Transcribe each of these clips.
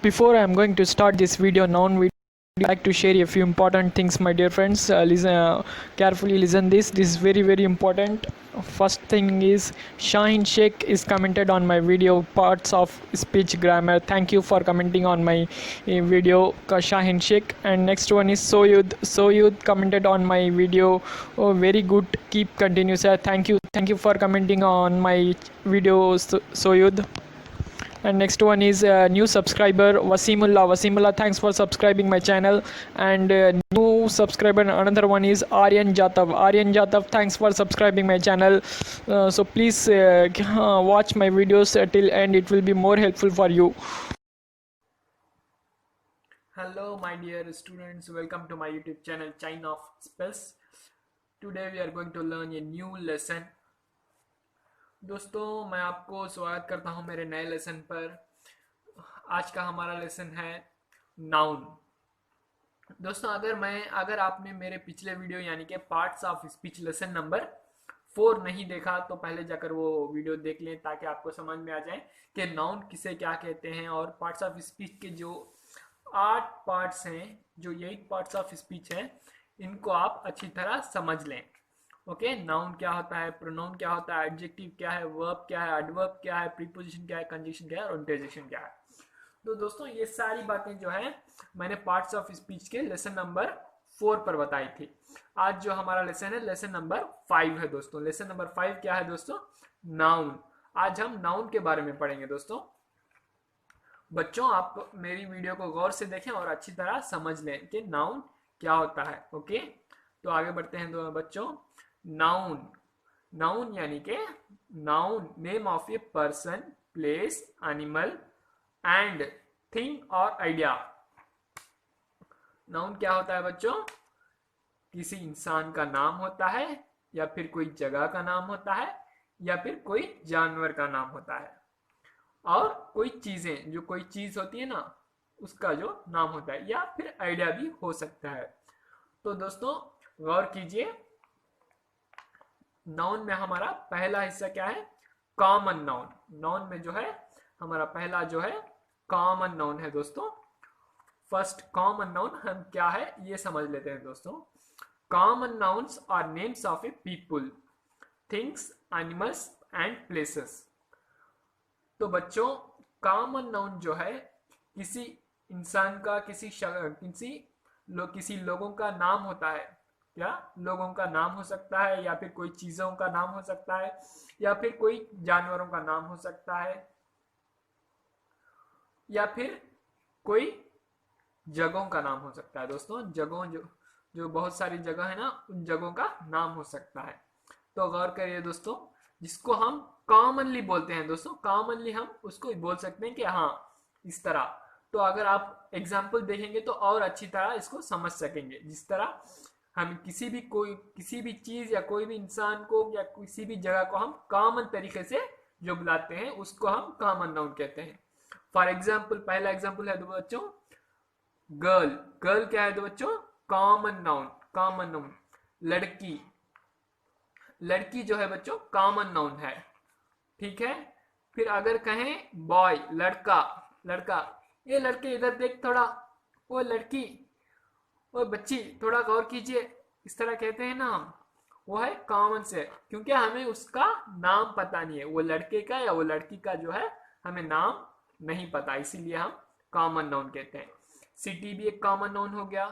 Before I am going to start this video, noun video, I'd like to share a few important things, my dear friends. Carefully listen this. This is very important. First thing is Shaheen Sheikh is commented on my video parts of speech grammar. Thank you for commenting on my video, Shaheen Sheikh. And next one is Soyud. Soyud commented on my video. Oh, very good. Keep continue, sir. Thank you for commenting on my video, Soyud. And next one is new subscriber Wasimullah, thanks for subscribing my channel. And new subscriber, another one is Aryan Jatav, thanks for subscribing my channel. So please watch my videos till end, it will be more helpful for you. Hello my dear students, welcome to my YouTube channel Chain of Spells. Today we are going to learn a new lesson. दोस्तों मैं आपको स्वागत करता हूं मेरे नए lesson पर। आज का हमारा लेसन है नाउन। दोस्तों अगर आपने मेरे पिछले वीडियो यानी कि parts of speech lesson number 4 नहीं देखा तो पहले जाकर वो वीडियो देख लें ताकि आपको समझ में आ जाए कि नाउन किसे क्या कहते हैं। और पार्ट्स ऑफ स्पीच के जो 8 पार्ट्स हैं, जो 8 पार्ट्स ऑफ स्पीच हैं, इनको आप अच्छी तरह समझ लें। ओके, नाउन क्या होता है, प्रोनाउन क्या होता है, एडजेक्टिव क्या है, वर्ब क्या है, एडवर्ब क्या है, प्रीपोजिशन क्या है, कंजंक्शन क्या है और इंटरजेक्शन क्या है। तो दोस्तों ये सारी बातें जो है मैंने पार्ट्स ऑफ स्पीच के लेसन नंबर 4 पर बताई थी। आज जो हमारा लेसन है लेसन नंबर 5 है दोस्तों। लेसन नंबर 5 क्या है दोस्तों? नाउन। आज हम नाउन के बारे में पढ़ेंगे दोस्तों। बच्चों आप मेरी वीडियो को गौर से देखें और अच्छी तरह समझ लें कि नाउन क्या होता है। ओके, तो आगे बढ़ते हैं बच्चों। नाउन यानी के noun, name of a person, place, animal and thing और आइडिया। नाउन क्या होता है बच्चों? किसी इंसान का नाम होता है, या फिर कोई जगह का नाम होता है, या फिर कोई जानवर का नाम होता है, और कोई चीजें, जो कोई चीज होती है ना, उसका जो नाम होता है, या फिर आइडिया भी हो सकता है। तो दोस्तों गौर कीजिए, नाउन में हमारा पहला हिस्सा क्या है? Common noun. नाउन में जो है हमारा पहला जो है कॉमन नाउन है दोस्तों। फर्स्ट कॉमन नाउन हम क्या है ये समझ लेते हैं दोस्तों। Common nouns are names of a people, things, animals and places. तो बच्चों कॉमन नाउन जो है किसी इंसान का, किसी लोगों का नाम होता है। क्या लोगों का नाम हो सकता है, या फिर कोई चीजों का नाम हो सकता है, या फिर कोई जानवरों का नाम हो सकता है, या फिर कोई जगहों का नाम हो सकता है दोस्तों। जगहों जो बहुत सारी जगह है ना, उन जगहों का नाम हो सकता है। तो गौर करिए दोस्तों, जिसको हम कॉमनली बोलते हैं दोस्तों, कॉमनली हम उसको बोल सकते हैं कि हाँ इस तरह। तो अगर आप एग्जाम्पल देखेंगे तो और अच्छी तरह इसको समझ सकेंगे। जिस तरह हम किसी भी चीज या कोई भी इंसान को या किसी भी जगह को हम कॉमन तरीके से जो बुलाते हैं उसको हम कॉमन नाउन कहते हैं। फॉर एग्जाम्पल पहला एग्जाम्पल है बच्चों गर्ल। गर्ल क्या है बच्चों? Common noun. लड़की जो है बच्चों कॉमन नाउन है। ठीक है। फिर अगर कहें बॉय, लड़का, ये लड़के इधर देख थोड़ा, वो लड़की, वो बच्ची थोड़ा गौर कीजिए, इस तरह कहते हैं ना हम, वो है कॉमन से, क्योंकि हमें उसका नाम पता नहीं है, वो लड़के का या वो लड़की का जो है हमें नाम नहीं पता, इसीलिए हम कॉमन नाउन कहते हैं। सिटी भी एक कॉमन नाउन हो गया।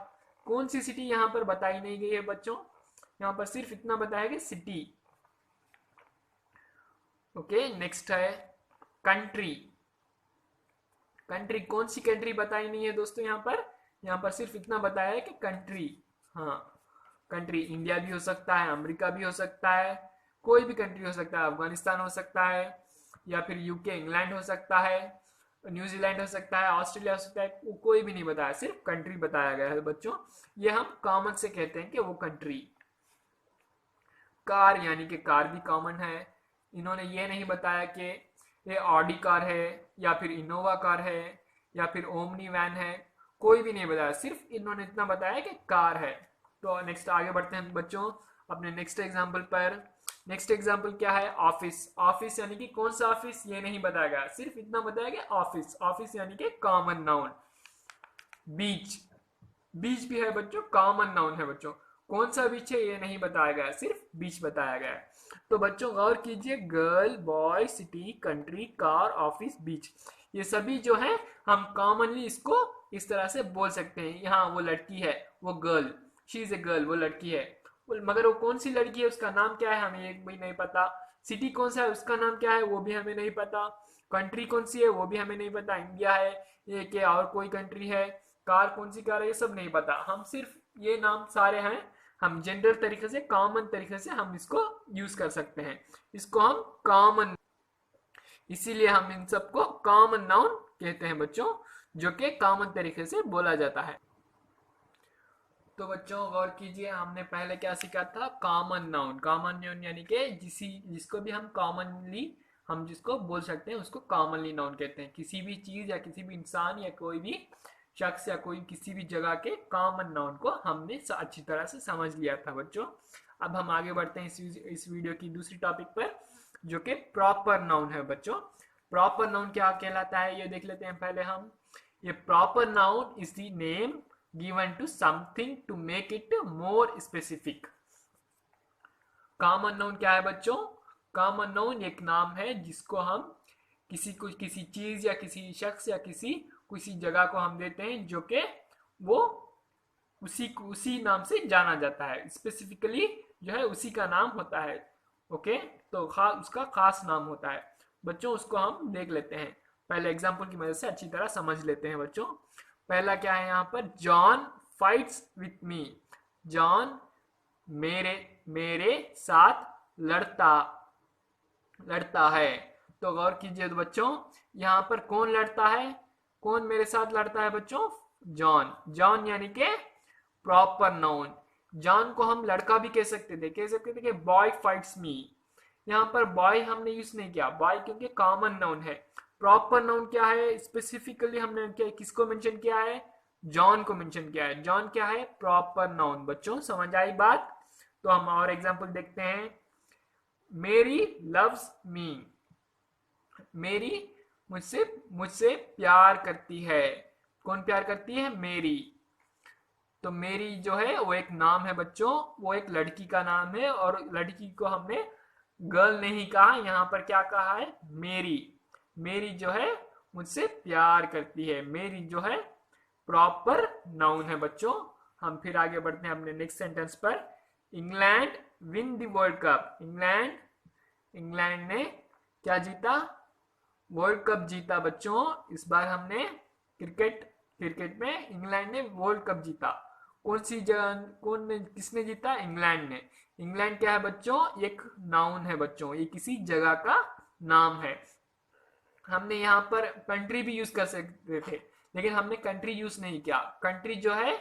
कौन सी सिटी यहाँ पर बताई नहीं गई है बच्चों, यहाँ पर सिर्फ इतना बताया गया सिटी। ओके, नेक्स्ट है कंट्री। कंट्री, कौन सी कंट्री बताई नहीं है दोस्तों यहाँ पर सिर्फ इतना बताया है कि कंट्री। हाँ, कंट्री इंडिया भी हो सकता है, अमेरिका भी हो सकता है, कोई भी कंट्री हो सकता है, अफगानिस्तान हो सकता है, या फिर यूके इंग्लैंड हो सकता है, न्यूजीलैंड हो सकता है, ऑस्ट्रेलिया हो सकता है, कोई भी नहीं बताया, सिर्फ कंट्री बताया गया है बच्चों। ये हम कॉमन से कहते हैं कि वो कंट्री। कार यानी कि कार भी कॉमन है। इन्होंने ये नहीं बताया कि ये ऑडी कार है, या फिर इनोवा कार है, या फिर ओमनी वैन है, कोई भी नहीं बताया, सिर्फ इन्होंने इतना बताया कि कार है। तो नेक्स्ट आगे बढ़ते हैं बच्चों अपने नेक्स्ट एग्जाम्पल पर। नेक्स्ट एग्जाम्पल क्या है, ऑफिस। ऑफिस यानी कि कौन सा ऑफिस ये नहीं बताया गया, सिर्फ इतना बताया गया ऑफिस। ऑफिस यानी कि कॉमन नाउन। बीच, बीच भी है बच्चों, कॉमन नाउन है बच्चों। कौन सा बीच है ये नहीं बताया गया, सिर्फ बीच बताया गया है। तो बच्चों गौर कीजिए, girl, boy, city, country, car, office, beach, ये सभी जो है हम कॉमनली इसको इस तरह से बोल सकते हैं। यहाँ वो लड़की है, वो girl, she is a girl, वो लड़की है। मगर वो कौन सी लड़की है, उसका नाम क्या है, हमें एक भी नहीं पता। सिटी कौन सा है, उसका नाम क्या है, वो भी हमें नहीं पता। कंट्री कौन सी है, वो भी हमें नहीं पता, इंडिया है ये कि और कोई कंट्री है। कार कौन सी कार है, ये सब नहीं पता। हम सिर्फ ये नाम सारे हैं, हम जनरल तरीके से, कॉमन तरीके से हम इसको यूज कर सकते हैं। इसको हम कॉमन, इसीलिए हम इन सबको कॉमन नाउन कहते हैं बच्चों, जो कि कॉमन तरीके से बोला जाता है। तो बच्चों गौर कीजिए, हमने पहले क्या सीखा था, कॉमन नाउन। कॉमन नाउन यानी कि जिसको भी हम कॉमनली, हम जिसको बोल सकते हैं उसको कॉमनली नाउन कहते हैं। किसी भी चीज या किसी भी इंसान या कोई भी शख्स या कोई किसी भी जगह के कॉमन नाउन को हमने अच्छी तरह से समझ लिया था बच्चों। अब हम आगे बढ़ते हैं इस वीडियो की दूसरी टॉपिक पर, जो कि प्रॉपर नाउन है बच्चों। प्रॉपर नाउन क्या कहलाता है ये देख लेते हैं पहले हम। ये proper noun is the name given to something to make it more specific। Common noun क्या है बच्चों, कॉमन नाउन एक नाम है जिसको हम किसी चीज या किसी शख्स या किसी जगह को हम देते हैं, जो कि वो उसी नाम से जाना जाता है। स्पेसिफिकली जो है उसी का नाम होता है। ओके, तो उसका खास नाम होता है बच्चों। उसको हम देख लेते हैं, पहले एग्जाम्पल की मदद से अच्छी तरह समझ लेते हैं बच्चों। पहला क्या है यहाँ पर, John fights with me. John मेरे साथ लड़ता है। तो गौर कीजिए तो बच्चों, यहाँ पर कौन लड़ता है, कौन मेरे साथ लड़ता है बच्चों, जॉन। जॉन यानी कि प्रॉपर नाउन। जॉन को हम लड़का भी कह सकते थे कि बॉय फाइट्स मी। यहाँ पर बॉय हमने यूज नहीं किया, बॉय क्योंकि कॉमन नाउन है। प्रॉपर नाउन क्या है, स्पेसिफिकली हमने किसको मेंशन किया है, जॉन को मेंशन किया है। जॉन क्या है, प्रॉपर नाउन। बच्चों समझ आई बात। तो हम और एग्जांपल देखते हैं। मेरी लव्स मी, मेरी मुझसे प्यार करती है। कौन प्यार करती है, मेरी। तो मेरी जो है वो एक नाम है बच्चों, वो एक लड़की का नाम है, और लड़की को हमने गर्ल नहीं कहा, यहाँ पर क्या कहा है, मेरी। मेरी जो है मुझसे प्यार करती है। मेरी जो है प्रॉपर नाउन है बच्चों। हम फिर आगे बढ़ते हैं अपने नेक्स्ट सेंटेंस पर। England win the world cup. England ने क्या जीता, वर्ल्ड कप जीता बच्चों। इस बार हमने क्रिकेट में इंग्लैंड ने वर्ल्ड कप जीता। कौन सी जगह, किसने जीता, इंग्लैंड ने। इंग्लैंड क्या है बच्चों, एक नाउन है बच्चों, ये किसी जगह का नाम है। हमने यहाँ पर कंट्री भी यूज कर सकते थे, लेकिन हमने कंट्री यूज नहीं किया। कंट्री जो है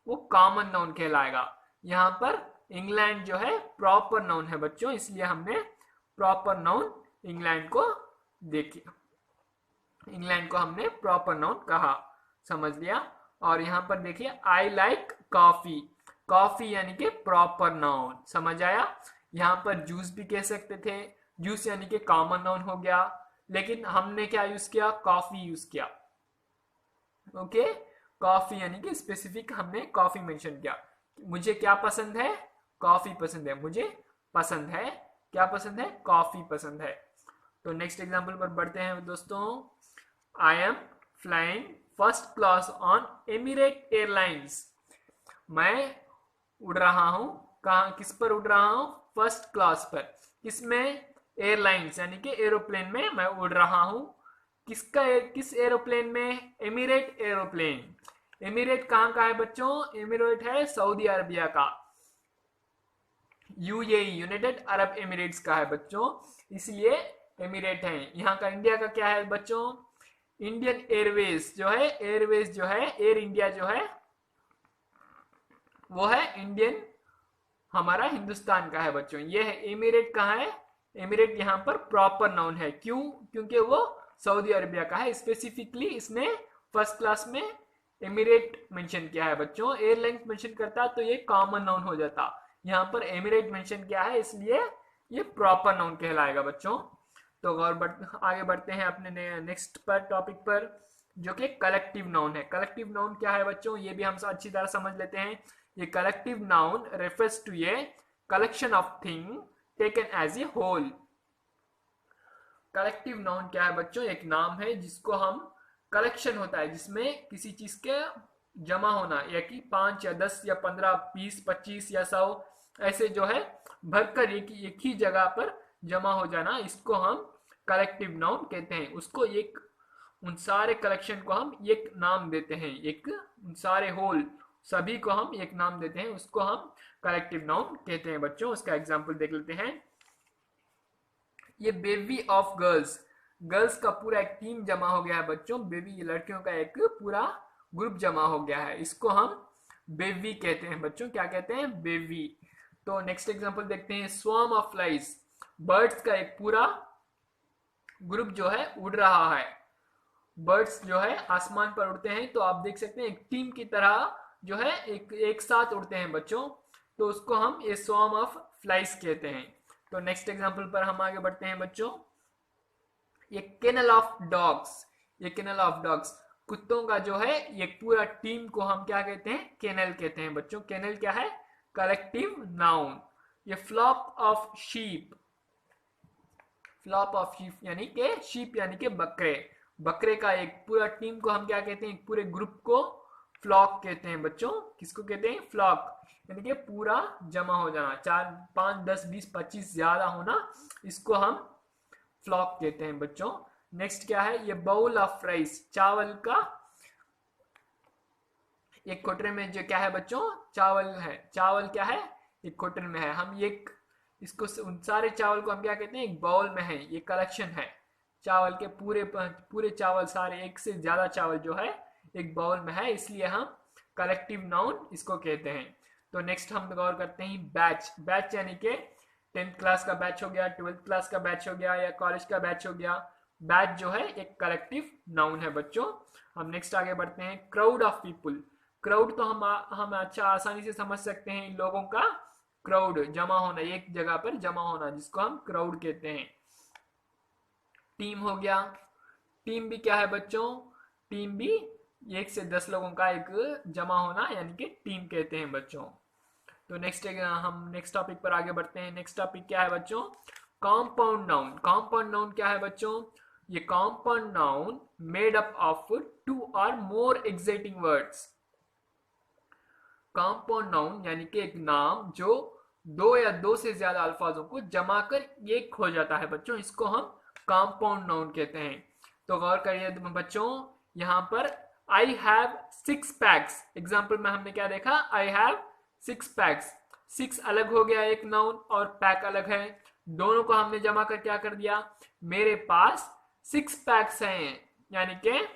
वो कॉमन नाउन कहलाएगा। यहाँ पर इंग्लैंड जो है प्रॉपर नाउन है बच्चों, इसलिए हमने प्रॉपर नाउन इंग्लैंड को देखिए, इंग्लैंड को हमने प्रॉपर नाउन कहा, समझ लिया। और यहाँ पर देखिए, आई लाइक कॉफी। कॉफी यानी कि प्रॉपर नाउन, समझ आया। यहाँ पर जूस भी कह सकते थे, जूस यानी कि कॉमन नाउन हो गया, लेकिन हमने क्या यूज किया, कॉफी यूज किया। ओके, कॉफी यानी कि स्पेसिफिक हमने कॉफी मेंशन किया। मुझे क्या पसंद है, कॉफी पसंद है। मुझे पसंद है, क्या पसंद है, कॉफी पसंद है। तो नेक्स्ट एग्जांपल पर बढ़ते हैं दोस्तों। I am flying first class on emirate airlines. मैं उड़ रहा हूं, कहा, किस पर उड़ रहा हूं, फर्स्ट क्लास पर। किसमें, एयरलाइंस यानी कि एरोप्लेन में मैं उड़ रहा हूं। किस एरोप्लेन में, एमिरेट एरोप्लेन। एमिरेट कहां का है बच्चों, एमिरेट है सऊदी अरबिया का, यूएई, यूनाइटेड अरब एमिरेट्स का है बच्चों, इसलिए एमिरेट है। यहाँ का इंडिया का क्या है बच्चों, इंडियन एयरवेज जो है, एयरवेज जो है, एयर इंडिया जो है वो है इंडियन, हमारा हिंदुस्तान का है बच्चों। ये है एमिरेट कहाँ है, एमिरेट यहाँ पर प्रॉपर नाउन है। क्यों, क्योंकि वो सऊदी अरबिया का है। स्पेसिफिकली इसने फर्स्ट क्लास में एमिरेट मेंशन किया है बच्चों। एयरलाइंस मेंशन करता तो ये कॉमन नाउन हो जाता, यहाँ पर एमिरेट मेंशन किया है, इसलिए ये प्रॉपर नाउन कहलाएगा बच्चों। तो आगे बढ़ते हैं अपने नेक्स्ट पर टॉपिक पर, जो कि कलेक्टिव नाउन है। कलेक्टिव नाउन क्या है बच्चों, ये भी हम अच्छी तरह समझ लेते हैं। ये collective noun refers to a collection of thing taken as a whole. Collective noun क्या है बच्चों, एक नाम है जिसको हम कलेक्शन होता है जिसमें किसी चीज के जमा होना, या कि 5 या 10 या 15 20 25 या 100 ऐसे जो है भरकर एक ही जगह पर जमा हो जाना, इसको हम कलेक्टिव नाउन कहते हैं। उसको एक उन सारे कलेक्शन को हम एक नाम देते हैं, एक उन सारे होल सभी को हम एक नाम देते हैं, उसको हम कलेक्टिव नाउन कहते हैं बच्चों। उसका एग्जाम्पल देख लेते हैं। ये बेबी ऑफ गर्ल्स, गर्ल्स का पूरा एक टीम जमा हो गया है बच्चों। बेबी ये लड़कियों का एक पूरा ग्रुप जमा हो गया है, इसको हम बेबी कहते हैं बच्चों। क्या कहते हैं, बेबी। तो नेक्स्ट एग्जांपल देखते हैं। स्वार्म ऑफ फ्लाइज, बर्ड्स का एक पूरा ग्रुप जो है उड़ रहा है। बर्ड्स जो है आसमान पर उड़ते हैं, तो आप देख सकते हैं एक टीम की तरह जो है एक साथ उड़ते हैं बच्चों, तो उसको हम ये स्वार्म ऑफ फ्लाइज कहते हैं। तो नेक्स्ट एग्जांपल पर हम आगे बढ़ते हैं बच्चों। ये केनल ऑफ डॉग्स, ये केनल ऑफ डॉग्स कुत्तों का जो है ये पूरा टीम को हम क्या कहते हैं, केनल कहते हैं बच्चों। केनल क्या है, कलेक्टिव नाउन। ये flock of sheep, flock of sheep यानी के शीप यानी के बकरे, बकरे का एक पूरा टीम को हम क्या कहते हैं, एक पूरे ग्रुप को फ्लॉक कहते हैं बच्चों। किसको कहते हैं, फ्लॉक, यानी कि पूरा जमा हो जाना, 4 5 10 20 25 ज्यादा होना, इसको हम फ्लॉक कहते हैं बच्चों। नेक्स्ट क्या है, ये बाउल ऑफ राइस, चावल का एक कोटरे में जो क्या है बच्चों, चावल है। चावल क्या है, एक कोटरे में है। हम एक इसको उन सारे चावल को हम क्या कहते हैं, एक बाउल में है, ये कलेक्शन है चावल के पूरे चावल, सारे एक से ज्यादा चावल जो है एक बाउल में है, इसलिए हम कलेक्टिव नाउन इसको कहते हैं। तो नेक्स्ट हम गौर करते हैं बैच। बैच यानी कि 10th क्लास का बैच हो गया, 12th क्लास का बैच हो गया, या कॉलेज का बैच हो गया। बैच जो है एक कलेक्टिव नाउन है बच्चों। हम नेक्स्ट आगे बढ़ते हैं। क्राउड ऑफ पीपुल, क्राउड तो हम अच्छा आसानी से समझ सकते हैं, लोगों का क्राउड जमा होना, एक जगह पर जमा होना, जिसको हम क्राउड कहते हैं। टीम हो गया, टीम भी क्या है बच्चों, टीम भी 1 से 10 लोगों का एक जमा होना, यानी कि टीम कहते हैं बच्चों। तो हम नेक्स्ट टॉपिक पर आगे बढ़ते हैं। नेक्स्ट टॉपिक क्या है बच्चों, कॉम्पाउंड नाउन। कॉम्पाउंड नाउन क्या है बच्चों, ये compound noun made up of 2 और मोर एक्सिटिंग वर्ड्स। कॉम्पाउंड नाउन यानी कि एक नाम जो 2 या 2 से ज्यादा अल्फाजों को जमा कर एक हो जाता है बच्चों, इसको हम कॉम्पाउंड नाउन कहते हैं। तो गौर करिए बच्चों, यहाँ पर आई हैव 6 पैक्स, एग्जाम्पल में हमने क्या देखा, आई हैव 6 पैक्स। 6 अलग हो गया एक नाउन और पैक अलग है, दोनों को हमने जमा कर क्या कर दिया, मेरे पास 6 पैक्स हैं, यानी कि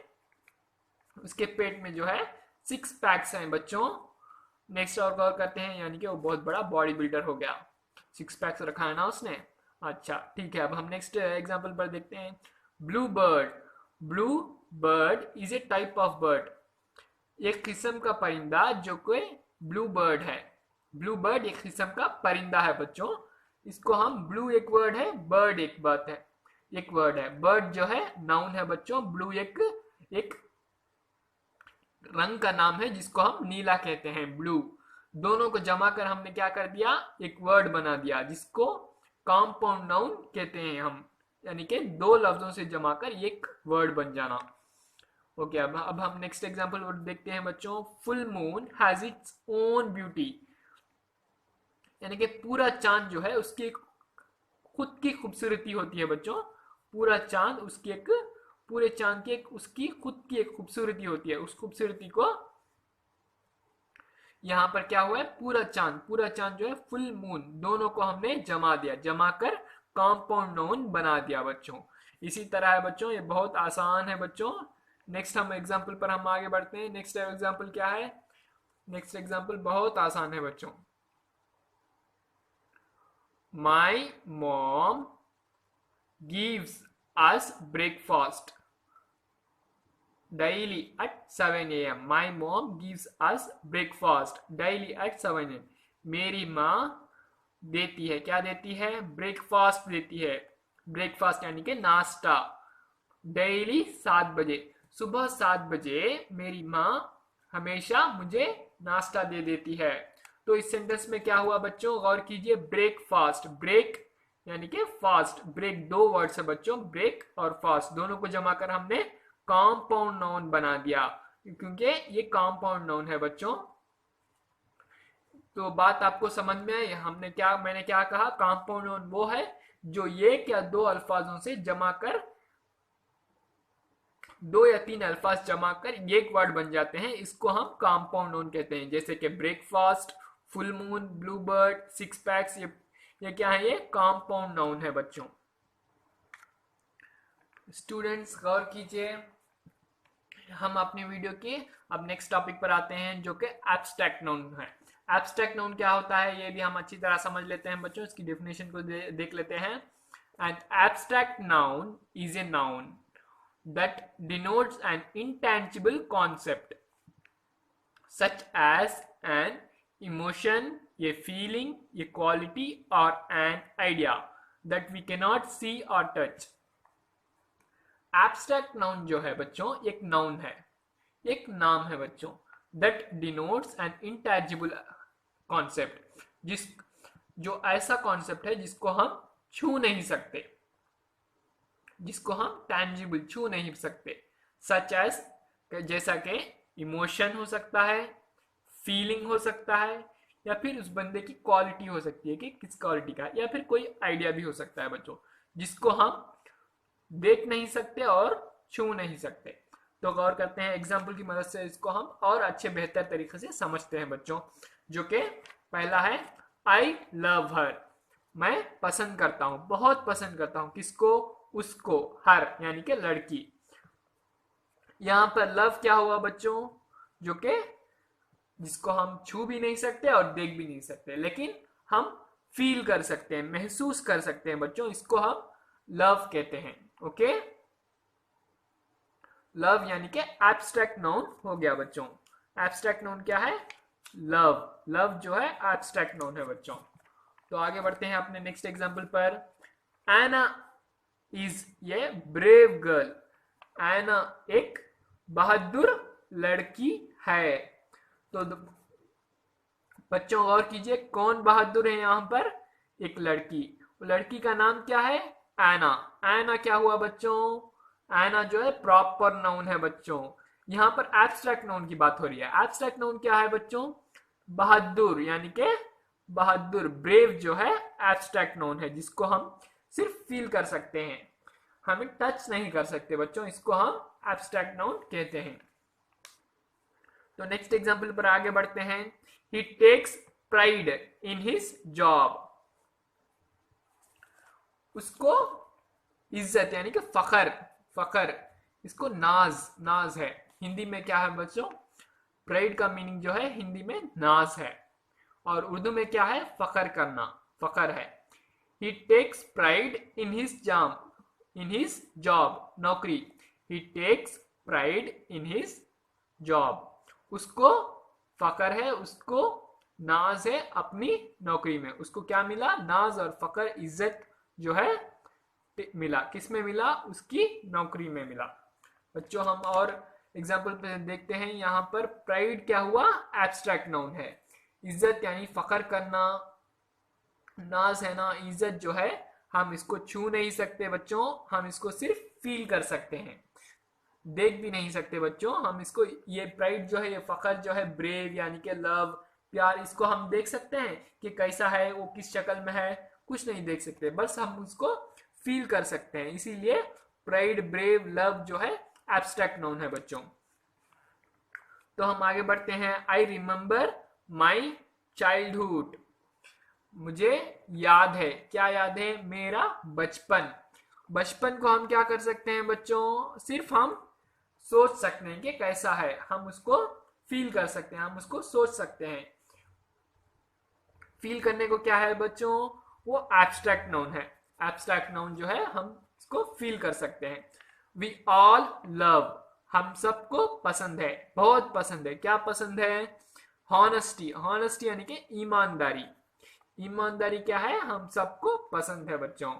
उसके पेट में जो है 6 पैक्स हैं बच्चों। नेक्स्ट और गौर करते हैं, यानी कि वो बहुत बड़ा बॉडी बिल्डर हो गया, 6 पैक्स रखा है ना उसने। अच्छा ठीक है, अब हम नेक्स्ट एग्जाम्पल पर देखते हैं। Blue bird, blue bird is a type of bird, एक किस्म का परिंदा जो कोई ब्लू बर्ड है। ब्लू बर्ड एक किस्म का परिंदा है बच्चों, इसको हम ब्लू एक वर्ड है, बर्ड एक बात है, एक वर्ड है। बर्ड जो है नाउन है बच्चों, ब्लू एक रंग का नाम है जिसको हम नीला कहते हैं, ब्लू। दोनों को जमा कर हमने क्या कर दिया, एक वर्ड बना दिया, जिसको कॉम्पाउंड नाउन कहते हैं हम, यानी कि 2 लफ्जों से जमा कर एक वर्ड बन जाना। ओके, अब हम नेक्स्ट एग्जांपल देखते हैं बच्चों। Full moon has its own beauty, यानी कि पूरा चांद जो है उसकी खुद की खूबसूरती होती है बच्चों। पूरा चांद उसकी एक पूरे चांद की उसकी खुद की एक खूबसूरती होती है, उस खूबसूरती को यहाँ पर क्या हुआ है, पूरा चांद जो है, फुल मून, दोनों को हमने जमा दिया, जमा कर कॉम्पाउंड नाउन बना दिया बच्चों। इसी तरह है बच्चों, ये बहुत आसान है बच्चों। नेक्स्ट हम एग्जाम्पल पर हम आगे बढ़ते हैं। नेक्स्ट एग्जाम्पल क्या है, नेक्स्ट एग्जाम्पल बहुत आसान है बच्चों। My mom gives us breakfast daily at 7 a.m. My mom gives us breakfast daily at 7 a.m. मेरी माँ देती है। क्या देती है? ब्रेकफास्ट देती है। ब्रेकफास्ट यानी कि नाश्ता, डेली 7 बजे, सुबह 7 बजे मेरी माँ हमेशा मुझे नाश्ता दे देती है। तो इस सेंटेंस में क्या हुआ बच्चों? गौर कीजिए, ब्रेकफास्ट, ब्रेक यानी कि फास्ट, ब्रेक दो वर्ड्स है बच्चों, ब्रेक और फास्ट, दोनों को जमा कर हमने कॉम्पाउंड नाउन बना दिया, क्योंकि ये कॉम्पाउंड नाउन है बच्चों। तो बात आपको समझ में आई? मैंने क्या कहा? कॉम्पाउंड नाउन वो है जो एक या दो अल्फाजों से जमा कर, 2 या 3 अल्फाज जमा कर एक वर्ड बन जाते हैं, इसको हम कॉम्पाउंड नाउन कहते हैं। जैसे कि breakfast, full moon, blue bird, six packs, ये क्या है? ये कॉम्पाउंड नाउन है बच्चों। स्टूडेंट्स गौर कीजिए, हम अपने वीडियो के अब नेक्स्ट टॉपिक पर आते हैं जो कि एब्स्ट्रैक्ट नाउन है। एब्स्ट्रैक्ट नाउन क्या होता है ये भी हम अच्छी तरह समझ लेते हैं बच्चों, इसकी डेफिनेशन को देख लेते हैं। An abstract noun is a noun that denotes an intangible concept such as an emotion, a feeling, a quality or an idea that we cannot see or touch. Abstract noun जो है बच्चों एक noun है, एक नाम है बच्चों, that denotes an intangible concept, जो ऐसा कॉन्सेप्ट है जिसको हम छू नहीं सकते, जिसको हम टैंजिबल छू नहीं सकते। सच एज, जैसा कि इमोशन हो सकता है, फीलिंग हो सकता है, या फिर उस बंदे की क्वालिटी हो सकती है कि किस क्वालिटी का, या फिर कोई आइडिया भी हो सकता है बच्चों, जिसको हम देख नहीं सकते और छू नहीं सकते। तो गौर करते हैं, एग्जाम्पल की मदद से इसको हम और अच्छे बेहतर तरीके से समझते हैं बच्चों। जो कि पहला है, आई लव हर, मैं पसंद करता हूं, बहुत पसंद करता हूं, किसको? उसको, हर यानी कि लड़की। यहां पर लव क्या हुआ बच्चों? जो कि जिसको हम छू भी नहीं सकते और देख भी नहीं सकते, लेकिन हम फील कर सकते हैं, महसूस कर सकते हैं बच्चों, इसको हम लव कहते हैं। ओके, लव यानी कि एब्स्ट्रैक्ट नाउन हो गया बच्चों। एब्स्ट्रैक्ट नाउन क्या है? लव। लव जो है एब्स्ट्रैक्ट नाउन है बच्चों। तो आगे बढ़ते हैं अपने नेक्स्ट एग्जांपल पर। एना इज ये ब्रेव गर्ल, एना एक बहादुर लड़की है। तो बच्चों गौर कीजिए, कौन बहादुर है यहां पर? एक लड़की। लड़की का नाम क्या है? एना। एना क्या हुआ बच्चों? एना जो है प्रॉपर नाउन है बच्चों। यहां पर एब्स्ट्रैक्ट नाउन की बात हो रही है। एब्स्ट्रैक्ट नाउन क्या है बच्चों? बहादुर, यानी कि बहादुर, ब्रेव जो है एब्स्ट्रैक्ट नाउन है, जिसको हम सिर्फ फील कर सकते हैं, हमें टच नहीं कर सकते बच्चों, इसको हम एब्स्ट्रैक्ट नाउन कहते हैं। तो नेक्स्ट एग्जांपल पर आगे बढ़ते हैं। He takes pride in his job, उसको इज्जत यानी कि फखर, फखर, इसको नाज, नाज है। हिंदी में क्या है बच्चों? प्राइड का मीनिंग जो है हिंदी में नाज है, और उर्दू में क्या है? फखर करना, फखर है। He takes pride in his job, नौकरी। He takes pride in his job, उसको फकर है, उसको नाज है अपनी नौकरी में। उसको क्या मिला? नाज और फकर, इज्जत जो है मिला। किस में मिला? उसकी नौकरी में मिला। बच्चों हम और एग्जाम्पल पे देखते हैं। यहाँ पर प्राइड क्या हुआ? एब्स्ट्रैक्ट नाउन है। इज्जत यानी फकर करना, नाज है ना, इज्जत जो है हम इसको छू नहीं सकते बच्चों, हम इसको सिर्फ फील कर सकते हैं, देख भी नहीं सकते बच्चों। हम इसको, ये प्राइड जो है, ये फखर जो है, ब्रेव यानी कि लव, प्यार, इसको हम देख सकते हैं कि कैसा है, वो किस शक्ल में है, कुछ नहीं देख सकते, बस हम उसको फील कर सकते हैं। इसीलिए प्राइड, ब्रेव, लव जो है एब्स्ट्रैक्ट नाउन है बच्चों। तो हम आगे बढ़ते हैं। आई रिमेंबर माई चाइल्डहुड, मुझे याद है, क्या याद है? मेरा बचपन। बचपन को हम क्या कर सकते हैं बच्चों? सिर्फ हम सोच सकते हैं कि कैसा है, हम उसको फील कर सकते हैं, हम उसको सोच सकते हैं। फील करने को क्या है बच्चों? वो एब्स्ट्रैक्ट नाउन है। एब्स्ट्रैक्ट नाउन जो है हम इसको फील कर सकते हैं। वी ऑल लव, हम सबको पसंद है, बहुत पसंद है। क्या पसंद है? हॉनेस्टी, हॉनेस्टी यानी कि ईमानदारी। ईमानदारी क्या है, हम सबको पसंद है बच्चों।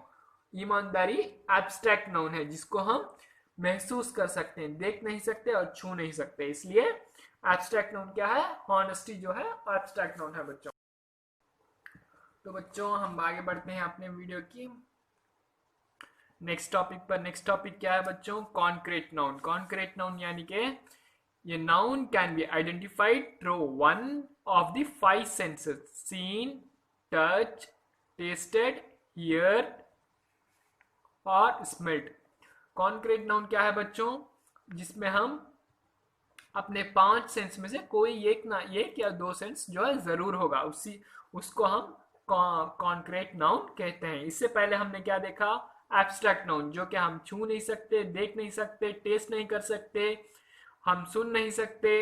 ईमानदारी एब्स्ट्रैक्ट नाउन है जिसको हम महसूस कर सकते हैं, देख नहीं सकते और छू नहीं सकते, इसलिए एब्स्ट्रैक्ट नाउन क्या है, हॉनेस्टी जो है एब्स्ट्रैक्ट नाउन है बच्चों। तो बच्चों हम आगे बढ़ते हैं अपने वीडियो की नेक्स्ट टॉपिक पर। नेक्स्ट टॉपिक क्या है बच्चों, कॉन्क्रीट नाउन। कॉन्क्रीट नाउन यानी कि ये noun can be identified through one of the 5 senses, seen, touch, tested, heard और स्मेल्ड। कॉन्क्रीट नाउन क्या है बच्चों, जिसमें हम अपने 5 सेंस में से कोई एक या 2 सेंस जो है जरूर होगा, उसको हम कॉन्क्रीट नाउन कहते हैं। इससे पहले हमने क्या देखा, एब्स्ट्रैक्ट नाउन, जो कि हम छू नहीं सकते, देख नहीं सकते, टेस्ट नहीं कर सकते, हम सुन नहीं सकते,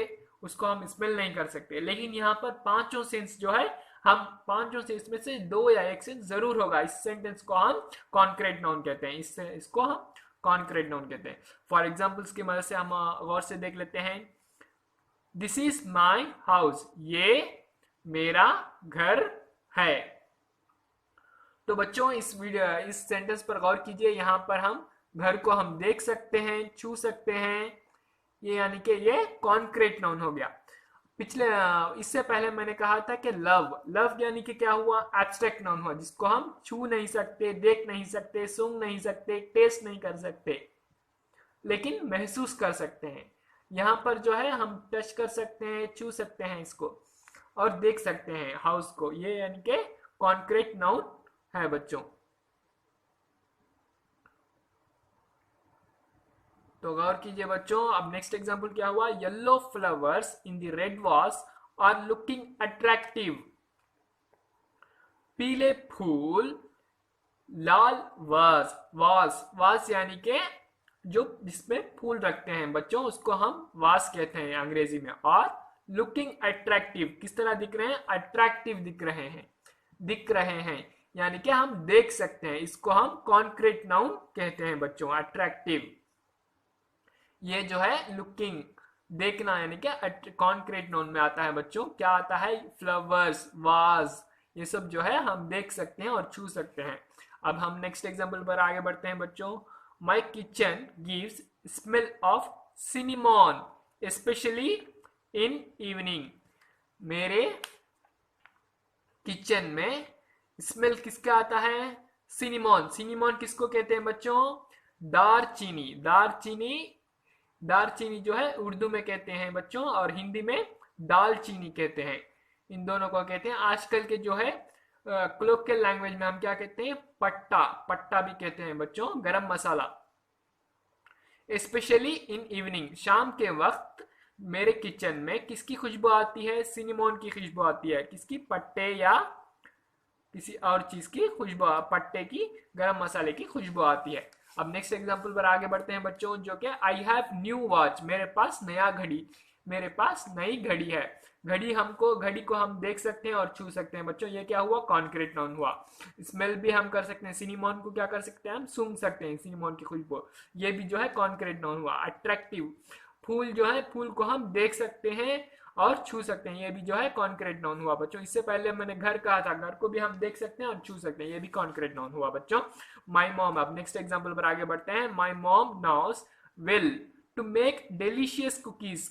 उसको हम स्मेल नहीं कर सकते। लेकिन यहाँ पर 5 सेंस जो है, हम 5 सेंस में से 2 या 1 सेंस जरूर होगा, इस सेंटेंस को हम कॉन्क्रीट नाउन कहते हैं। इसको हम कॉन्क्रीट नाउन कहते हैं। फॉर एग्जाम्पल्स की मदद से हम गौर से देख लेते हैं। दिस इज माई हाउस, ये मेरा घर है। तो बच्चों इस सेंटेंस पर गौर कीजिए, यहाँ पर हम घर को हम देख सकते हैं, छू सकते हैं, ये यानी कि ये कॉन्क्रीट नाउन हो गया। इससे पहले मैंने कहा था कि लव यानी कि क्या हुआ, एब्स्ट्रैक्ट नाउन हुआ, जिसको हम छू नहीं सकते, देख नहीं सकते, सूंघ नहीं सकते, टेस्ट नहीं कर सकते, लेकिन महसूस कर सकते हैं। यहाँ पर जो है हम टच कर सकते हैं, छू सकते हैं इसको और देख सकते हैं हाउस को, ये यानी कि कॉन्क्रीट नाउन है बच्चों। तो गौर कीजिए बच्चों, अब नेक्स्ट एग्जांपल क्या हुआ, yellow flowers in the red वास आर लुकिंग अट्रैक्टिव। पीले फूल लाल वास यानी के जो जिसमें फूल रखते हैं बच्चों, उसको हम वास कहते हैं अंग्रेजी में। और लुकिंग अट्रैक्टिव किस तरह दिख रहे हैं, अट्रैक्टिव दिख रहे हैं यानी कि हम देख सकते हैं, इसको हम कॉन्क्रीट नाउन कहते हैं बच्चों, अट्रैक्टिव। ये जो है लुकिंग देखना यानी कि कॉन्क्रीट नाउन में आता है बच्चों। क्या आता है, फ्लावर्स, वाज, ये सब जो है हम देख सकते हैं और छू सकते हैं। अब हम नेक्स्ट एग्जांपल पर आगे बढ़ते हैं बच्चों। My kitchen gives smell of cinnamon specially in evening. मेरे किचन में स्मेल किसका आता है, सिनेमॉन किसको कहते हैं बच्चों, दारचीनी जो है उर्दू में कहते हैं बच्चों, और हिंदी में दालचीनी कहते हैं। इन दोनों को कहते हैं। आजकल के जो है कोलोकियल लैंग्वेज में हम क्या कहते हैं, पट्टा भी कहते हैं बच्चों, गरम मसाला। स्पेशली इन इवनिंग, शाम के वक्त मेरे किचन में किसकी खुशबू आती है, सिनेमॉन की खुशबू आती है। किसकी, पट्टे या किसी और चीज की खुशबू, पट्टे की, गरम मसाले की खुशबू आती है। अब नेक्स्ट एग्जांपल पर आगे बढ़ते हैं बच्चों, जो कि आई हैव न्यू वॉच, मेरे पास नई घड़ी है। घड़ी को हम देख सकते हैं और छू सकते हैं बच्चों, ये क्या हुआ, कॉन्क्रीट नाउन हुआ। स्मेल भी हम कर सकते हैं, सिनेमॉन को क्या कर सकते हैं, हम सूंघ सकते हैं, सिनेमॉन की खुशबू, ये भी जो है कॉन्क्रीट नाउन हुआ। अट्रैक्टिव, फूल जो है, फूल को हम देख सकते हैं और छू सकते हैं, ये भी जो है कॉन्क्रीट नाउन हुआ बच्चों। इससे पहले मैंने घर कहा था, घर को भी हम देख सकते हैं और छू सकते हैं, ये भी कॉन्क्रीट नाउन हुआ बच्चों। माय मॉम, अब नेक्स्ट एग्जांपल पर आगे बढ़ते हैं। My mom knows well to make delicious cookies.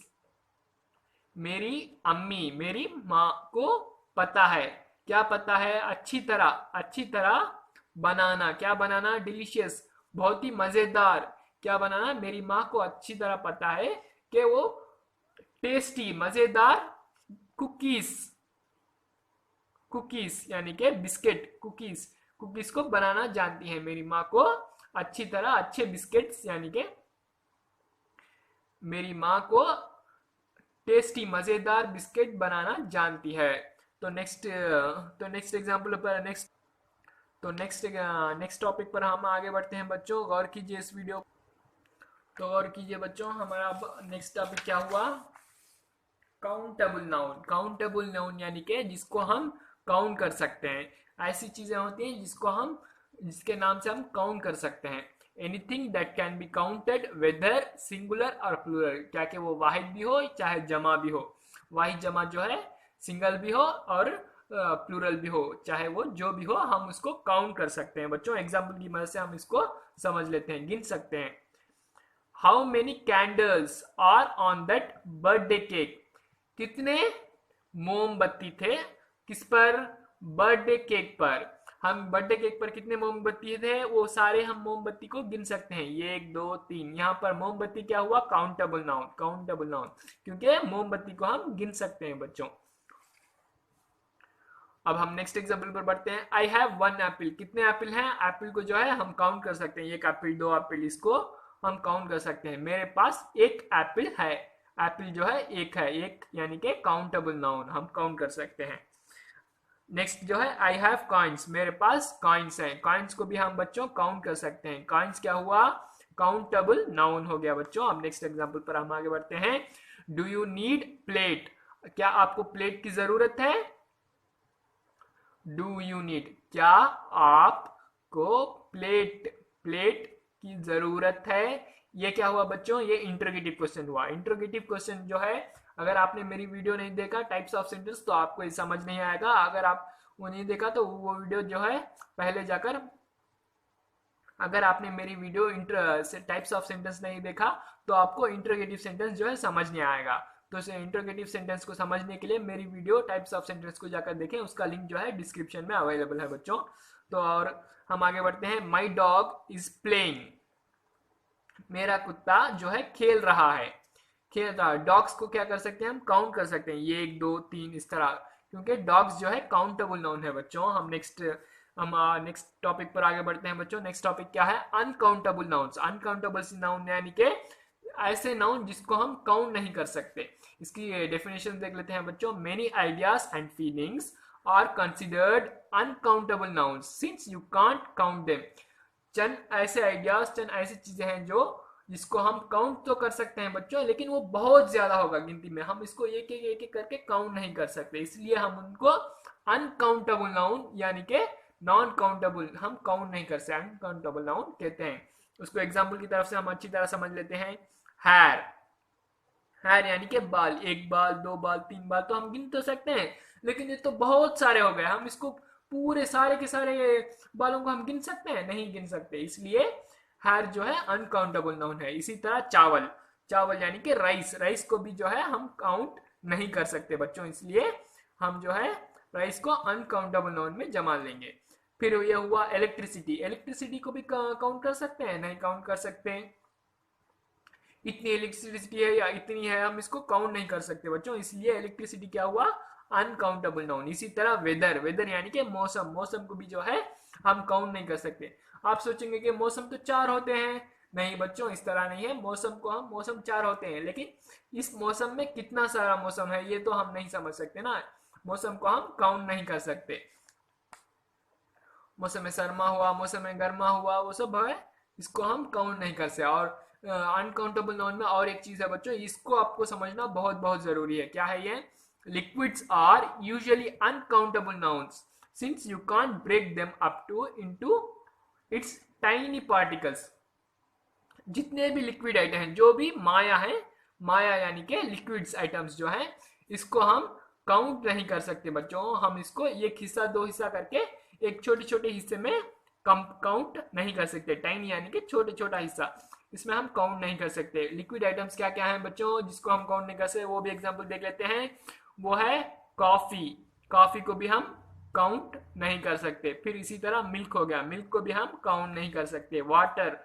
मेरी माँ को पता है, क्या पता है, अच्छी तरह बनाना। क्या बनाना, डिलीशियस, बहुत ही मजेदार। क्या बनाना, मेरी माँ को अच्छी तरह पता है कि वो टेस्टी, मजेदार कुकीज यानी कि बिस्किट, कुकीज को बनाना जानती है मेरी माँ को अच्छी तरह। अच्छे बिस्किट्स यानी कि मेरी माँ को टेस्टी, मजेदार बिस्किट बनाना जानती है। तो नेक्स्ट एग्जांपल पर नेक्स्ट टॉपिक पर हम आगे बढ़ते हैं बच्चों। गौर कीजिए इस वीडियो, तो गौर कीजिए बच्चों, हमारा नेक्स्ट टॉपिक क्या हुआ, काउंटेबल नाउन यानी कि जिसको हम काउंट कर सकते हैं। ऐसी चीजें होती हैं जिसके नाम से हम काउंट कर सकते हैं। Anything that can be counted whether singular और प्लूरल, क्या कि वो वाहिद भी हो चाहे जमा भी हो। वाहिद जमा जो है सिंगल भी हो और प्लूरल भी हो, चाहे वो जो भी हो, हम उसको काउंट कर सकते हैं बच्चों। एग्जाम्पल की मदद से हम इसको समझ लेते हैं, गिन सकते हैं। How many candles are on that birthday cake? कितने मोमबत्ती थे किस पर? बर्थडे केक पर। हम बर्थडे केक पर कितने मोमबत्ती थे वो सारे हम मोमबत्ती को गिन सकते हैं, ये 1 2 3। यहाँ पर मोमबत्ती क्या हुआ? काउंटेबल नाउन, काउंटेबल नाउन, क्योंकि मोमबत्ती को हम गिन सकते हैं बच्चों। अब हम नेक्स्ट एग्जाम्पल पर बढ़ते हैं। I have 1 Apple. कितने एप्पल हैं? एप्पल को जो है हम काउंट कर सकते हैं, 1 एप्पल 2 एप्पल, इसको हम काउंट कर सकते हैं। मेरे पास 1 एप्पल है। एप्पल जो है 1 है, 1 यानी कि काउंटेबल नाउन, हम काउंट कर सकते हैं। नेक्स्ट जो है आई हैव कॉइन्स। मेरे पास कॉइन्स हैं। कॉइन्स को भी हम बच्चों काउंट कर सकते हैं। कॉइन्स क्या हुआ? काउंटेबल नाउन हो गया बच्चों। अब नेक्स्ट एग्जाम्पल पर हम आगे बढ़ते हैं। Do you need plate? क्या आपको प्लेट की जरूरत है? डू यू नीड, क्या आपको प्लेट की जरूरत है? ये क्या हुआ बच्चों? ये इंटरोगेटिव क्वेश्चन हुआ। इंटरोगेटिव क्वेश्चन जो है, अगर आपने मेरी वीडियो नहीं देखा टाइप्स ऑफ सेंटेंस, तो आपको ये समझ नहीं आएगा। अगर आप वो नहीं देखा तो वो वीडियो जो है पहले जाकर, अगर आपने मेरी वीडियो टाइप्स ऑफ सेंटेंस नहीं देखा तो आपको इंटरोगेटिव सेंटेंस जो है समझ नहीं आएगा। तो इसे इंटरोगेटिव सेंटेंस को समझने के लिए मेरी वीडियो टाइप्स ऑफ सेंटेंस को जाकर देखें, उसका लिंक जो है डिस्क्रिप्शन में अवेलेबल है बच्चों। तो और हम आगे बढ़ते हैं। My dog is playing. मेरा कुत्ता जो है खेल रहा है। खेल रहा है। डॉग्स को क्या कर सकते हैं? हम काउंट कर सकते हैं, ये 1 2 3 इस तरह, क्योंकि डॉग्स जो है काउंटेबल नाउन है बच्चों। हम नेक्स्ट टॉपिक पर आगे बढ़ते हैं बच्चों। नेक्स्ट टॉपिक क्या है? Uncountable nouns. अनकाउंटेबल नाउन यानी कि ऐसे नाउन जिसको हम काउंट नहीं कर सकते। इसकी डेफिनेशन देख लेते हैं बच्चों। Many ideas and feelings are considered uncountable nouns since you can't count them. चंद ऐसे आइडियाज, चंद ऐसी चीजें हैं जो जिसको हम काउंट तो कर सकते हैं बच्चों, लेकिन वो बहुत ज्यादा होगा गिनती में, हम इसको एक एक करके काउंट नहीं कर सकते, इसलिए हम उनको अनकाउंटेबल नाउन यानी कि नॉन काउंटेबल, हम काउंट नहीं कर सकते, अनकाउंटेबल नाउन कहते हैं उसको। एग्जाम्पल की तरफ से हम अच्छी तरह समझ लेते हैं। हेयर, हेयर यानी कि बाल, 1 बाल 2 बाल 3 बाल तो हम गिन तो सकते हैं, लेकिन ये तो बहुत सारे हो गए, हम इसको पूरे सारे के सारे बालों को हम गिन सकते हैं? नहीं गिन सकते, इसलिए हेयर जो है अनकाउंटेबल नाउन है। इसी तरह चावल, चावल यानी कि राइस, राइस को भी जो है हम काउंट नहीं कर सकते बच्चों, इसलिए हम जो है राइस को अनकाउंटेबल नाउन में जमा लेंगे। फिर ये हुआ इलेक्ट्रिसिटी। इलेक्ट्रिसिटी को भी काउंट कर सकते हैं? नहीं काउंट कर सकते। इतनी इलेक्ट्रिसिटी है या इतनी है, हम इसको काउंट नहीं कर सकते बच्चों, इसलिए इलेक्ट्रिसिटी क्या हुआ? Uncountable noun. इसी तरह वेदर, वेदर यानी कि मौसम, मौसम को भी जो है हम काउंट नहीं कर सकते। आप सोचेंगे कि मौसम तो 4 होते हैं, नहीं बच्चों इस तरह नहीं है। मौसम को हम, मौसम 4 होते हैं, लेकिन इस मौसम में कितना सारा मौसम है ये तो हम नहीं समझ सकते ना, मौसम को हम काउंट नहीं कर सकते। मौसम में सरमा हुआ, मौसम में गर्मा हुआ, वो सब है, इसको हम काउंट नहीं कर सकते। और अनकाउंटेबल नाउन में और एक चीज है बच्चों, इसको आपको समझना बहुत बहुत जरूरी है। क्या है ये? Liquids are usually uncountable nouns since you can't break them up to into its tiny particles. जितने भी लिक्विड आइटम हैं, जो भी माया है, माया यानी कि लिक्विड्स आइटम्स जो है, इसको हम काउंट नहीं कर सकते बच्चों। हम इसको एक हिस्सा 2 हिस्सा करके एक छोटे छोटे हिस्से में काउंट नहीं कर सकते। टाइनी यानी कि छोटे छोटा हिस्सा, इसमें हम काउंट नहीं कर सकते। लिक्विड आइटम्स क्या क्या हैं बच्चों जिसको हम काउंट नहीं कर सकते, वो भी एग्जांपल देख लेते हैं। वो है कॉफी, कॉफी को भी हम काउंट नहीं कर सकते। फिर इसी तरह मिल्क हो गया, मिल्क को भी हम काउंट नहीं कर सकते। वाटर,